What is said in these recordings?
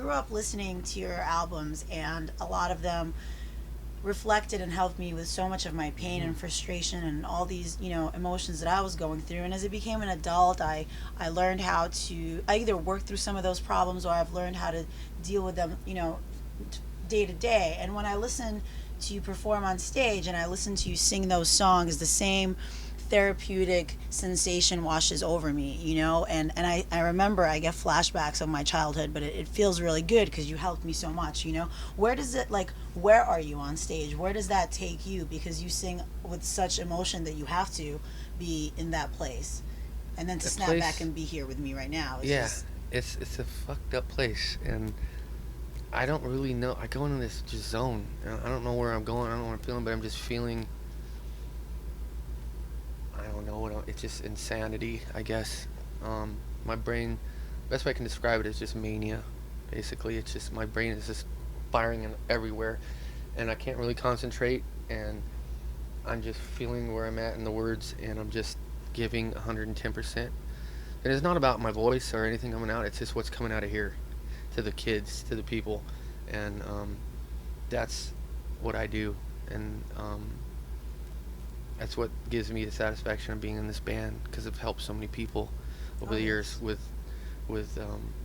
grew up listening to your albums, and a lot of them reflected and helped me with so much of my pain and frustration and all these, emotions that I was going through. And as I became an adult, I learned how to, I either work through some of those problems, or I've learned how to deal with them, day to day. And when I listen to you perform on stage and I listen to you sing those songs, the same therapeutic sensation washes over me, and I remember, I get flashbacks of my childhood, but it feels really good because you helped me so much. Where does it, like, where are you on stage? Where does that take you? Because you sing with such emotion that you have to be in that place, and then to That snap back place, and be here with me right now is yeah, just it's a fucked up place, and I don't really know. I go into this just zone, and I don't know where I'm going. I don't know what I'm feeling, but I'm just feeling. I don't know what. It's just insanity, I guess. My brain. Best way I can describe it is just mania. Basically, it's just my brain is just firing in everywhere, and I can't really concentrate. And I'm just feeling where I'm at in the words, and I'm just giving 110%. And it's not about my voice or anything coming out. It's just what's coming out of here, to the kids, to the people, and that's what I do, and that's what gives me the satisfaction of being in this band because I've helped so many people over oh the years yes. with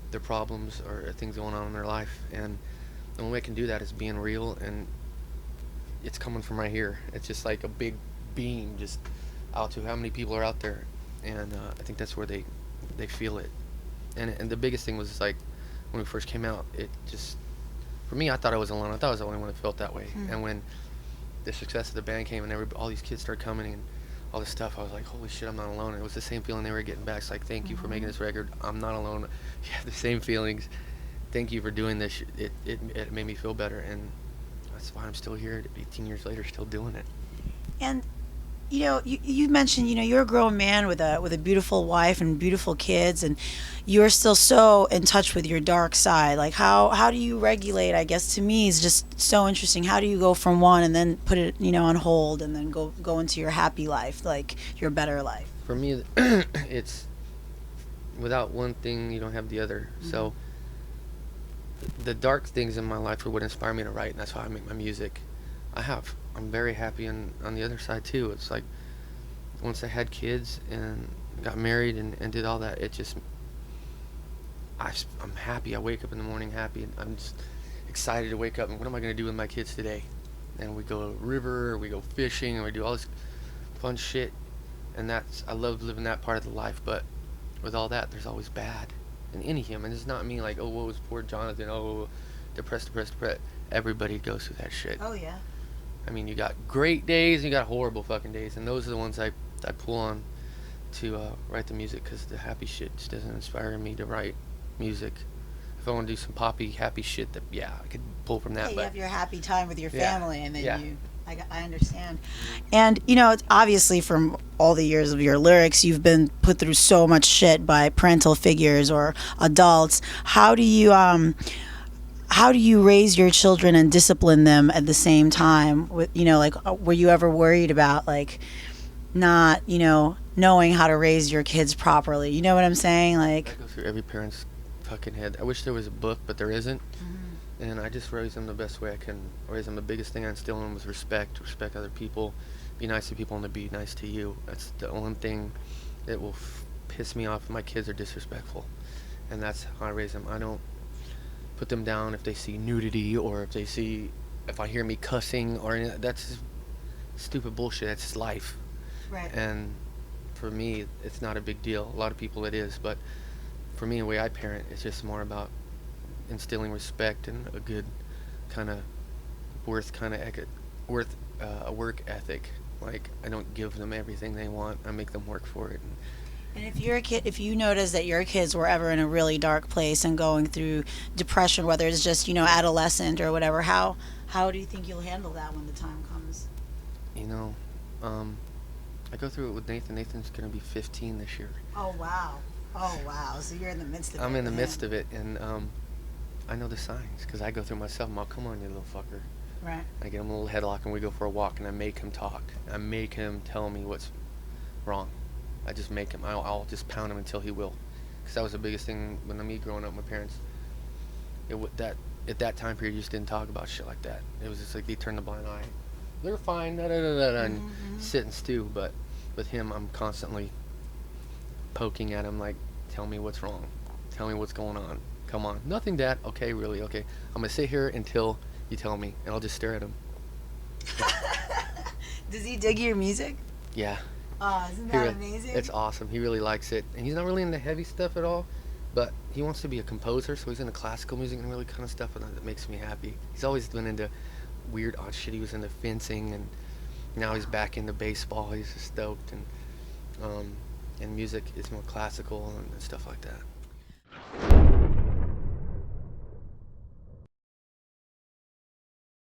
their problems or things going on in their life, and the only way I can do that is being real, and it's coming from right here. It's just like a big beam just out to how many people are out there, and I think that's where they feel it. And the biggest thing was like when we first came out, it just for me, I thought I was alone. I thought I was the only one that felt that way. Hmm. And when the success of the band came and all these kids started coming and all this stuff, I was like, holy shit, I'm not alone. And it was the same feeling they were getting back. It's like, thank you for making Hmm. this record. I'm not alone. You have the same feelings. Thank you for doing this. It made me feel better, and that's why I'm still here 18 years later, still doing it. And you mentioned, you're a grown man with a beautiful wife and beautiful kids, and you're still so in touch with your dark side. Like, how do you regulate? I guess to me is just so interesting. How do you go from one and then put it, on hold, and then go into your happy life, like your better life? For me, it's without one thing, you don't have the other. Hmm. So the dark things in my life are what inspire me to write, and that's why I make my music. I'm very happy on the other side too. It's like once I had kids and got married and did all that, it just I'm happy. I wake up in the morning happy, and I'm just excited to wake up. And what am I going to do with my kids today? And we go to the river, or we go fishing, and we do all this fun shit. And I love living that part of the life. But with all that, there's always bad in any human. It's not me like, oh, what was poor Jonathan? Oh, depressed, depressed, depressed. Everybody goes through that shit. Oh yeah. I mean, you got great days and you got horrible fucking days, and those are the ones I pull on to write the music, because the happy shit just doesn't inspire me to write music. If I want to do some poppy, happy shit, that yeah, I could pull from Yeah, that, you but have your happy time with your yeah, family, and then yeah, I understand. And, it's obviously from all the years of your lyrics, you've been put through so much shit by parental figures or adults. How do you raise your children and discipline them at the same time? With, like, were you ever worried about, like, not, knowing how to raise your kids properly? You know what I'm saying? Like, that goes through every parent's fucking head. I wish there was a book, but there isn't. mhm. And I just raise them the best way I can raise them. The biggest thing I instill in them was respect other people, be nice to people, and to be nice to you. That's the only thing that will piss me off if my kids are disrespectful. And that's how I raise them. I don't put them down if they see nudity, or if I hear me cussing or any, that's just stupid bullshit. That's just life. Right. And for me, it's not a big deal. A lot of people it is, but for me, the way I parent, it's just more about instilling respect and a good kind of worth a work ethic. Like, I don't give them everything they want. I make them work for it. And if you notice that your kids were ever in a really dark place and going through depression, whether it's just, adolescent or whatever, how do you think you'll handle that when the time comes? You know, um, I go through it with Nathan. Nathan's gonna be 15 this year. Oh wow. Oh wow. So you're in the midst of I'm it in the with midst him. of it, and I know the signs because I go through myself. I'm all, come on, you little fucker. Right. I get him a little headlock, and we go for a walk, and I make him talk. I make him tell me what's wrong. I just make him. I'll just pound him until he will. Because that was the biggest thing when me growing up. My parents that at that time period, you just didn't talk about shit like that. It was just like they turned a blind eye. They're fine, da da da da, and Mm-hmm. sit and stew. But with him, I'm constantly poking at him, like, tell me what's wrong, tell me what's going on. Come on, nothing, Dad. Okay, really, okay. I'm gonna sit here until you tell me, and I'll just stare at him. Does he dig your music? Yeah, Oh, isn't he that really, amazing? it's awesome. He really likes it, and he's not really into heavy stuff at all. But he wants to be a composer, so he's into classical music and really kind of stuff, and that makes me happy. He's always been into weird, odd shit. He was into fencing, and now he's back into baseball. He's just stoked, and music is more classical and stuff like that.